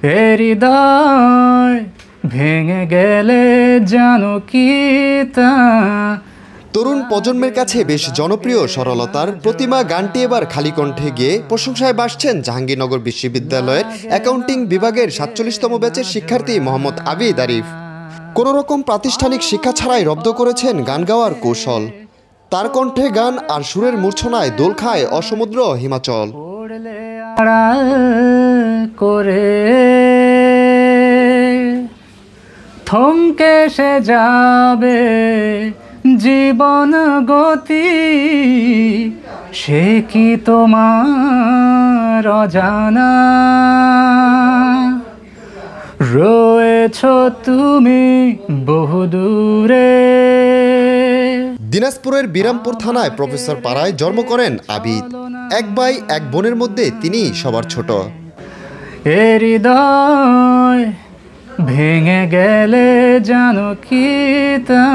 হৃদয় ভেঙে গেলে জানো কি তা। তরুণ প্রজন্মের কাছে বেশ জনপ্রিয় সরলতার প্রতিমা গানটি এবার খালি কণ্ঠে গিয়ে প্রশংসায় ভাসছেন জাহাঙ্গীরনগর বিশ্ববিদ্যালয়ের অ্যাকাউন্টিং বিভাগের ৪৭তম ব্যাচের শিক্ষার্থী মোহাম্মদ আবিদ আরিফ। কোনো রকম প্রাতিষ্ঠানিক শিক্ষা ছাড়াই রপ্ত করেছেন গান গাওয়ার কৌশল। তার কণ্ঠে গান আর সুরের মূর্ছনায় দোল খায় অসমুদ্র হিমাচল। করে থমকে সে যাবে জীবন গতি, সে কি তোমার অজানা? রয়েছ তুমি বহুদূরে। দিনাজপুরের বিরামপুর থানায় প্রফেসর পাড়ায় জন্ম করেন আবিদ। এক ভাই এক বোনের মধ্যে তিনি সবার ছোট। হৃদয় ভেঙে গেলে জানো কি তা,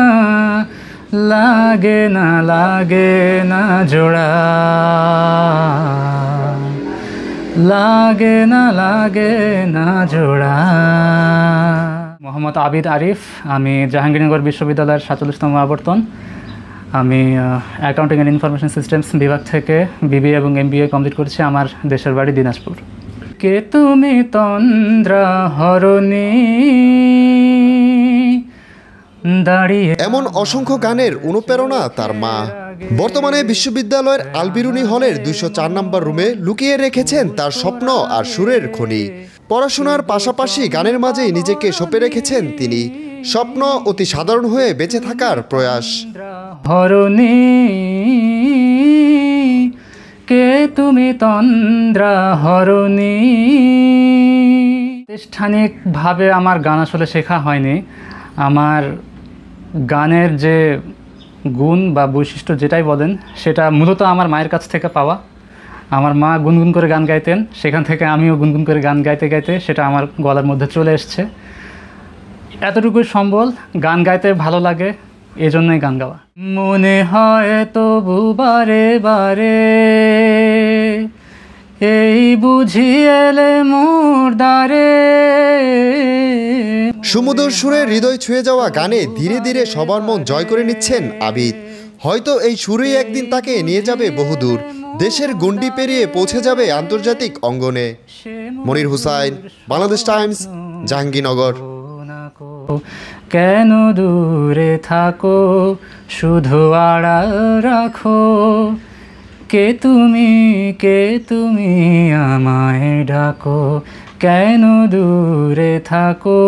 লাগে না জোড়া, লাগে না জোড়া। মোহাম্মদ আবিদ আরিফ, আমি জাহাঙ্গীরনগর বিশ্ববিদ্যালয়ের ৪৭তম আবর্তন। আমি অ্যাকাউন্টিং অ্যান্ড ইনফরমেশন সিস্টেমস বিভাগ থেকে বিবিএ এবং এমবিএ কমপ্লিট করেছি। আমার দেশের বাড়ি দিনাজপুর। কে তুমি তন্দ্রা হরণী দাঁড়িয়ে। এমন অসংখ্য গানের অনুপ্রেরণা তার মা। বর্তমানে বিশ্ববিদ্যালয়ের আলবিরুনি হলের ২০৪ নম্বর রুমে লুকিয়ে রেখেছেন তার স্বপ্ন আর সুরের খনি। পড়াশোনার পাশাপাশি গানের মাঝেই নিজেকে সঁপে রেখেছেন তিনি। স্বপ্ন অতি সাধারণ হয়ে বেঁচে থাকার প্রয়াস। হরণী কে তুমি তন্দ্রা হরণী। প্রাতিষ্ঠানিকভাবে আমার গান আসলে শেখা হয়নি। আমার গানের যে গুণ বা বৈশিষ্ট্য যেটাই বলেন, সেটা মূলত আমার মায়ের কাছ থেকে পাওয়া। আমার মা গুনগুন করে গান গাইতেন, সেখান থেকে আমিও গুনগুন করে গান গাইতে গাইতে সেটা আমার গলার মধ্যে চলে এসছে। এতটুকুই সম্বল, গান গাইতে ভালো লাগে, এজন্যই গান গাওয়া। মনে হয় তবু বারে বারে এই বুঝি এলে মোর দ্বারে। সুমধুর সুরে হৃদয় ছুঁয়ে যাওয়া গানে ধীরে ধীরে সবার মন জয় করে নিচ্ছেন আবিদ। হয়তো এই সুরেই একদিন তাকে নিয়ে যাবে বহুদূর, দেশের গণ্ডি পেরিয়ে পৌঁছে যাবে আন্তর্জাতিক অঙ্গনে। মনির হুসাইন, বাংলাদেশ টাইমস, জাহাঙ্গীরনগর। কেন দূরে থাকো, শুধু আড়াল রাখো, কে তুমি আমায় ডাকো, কেন দূরে থাকো।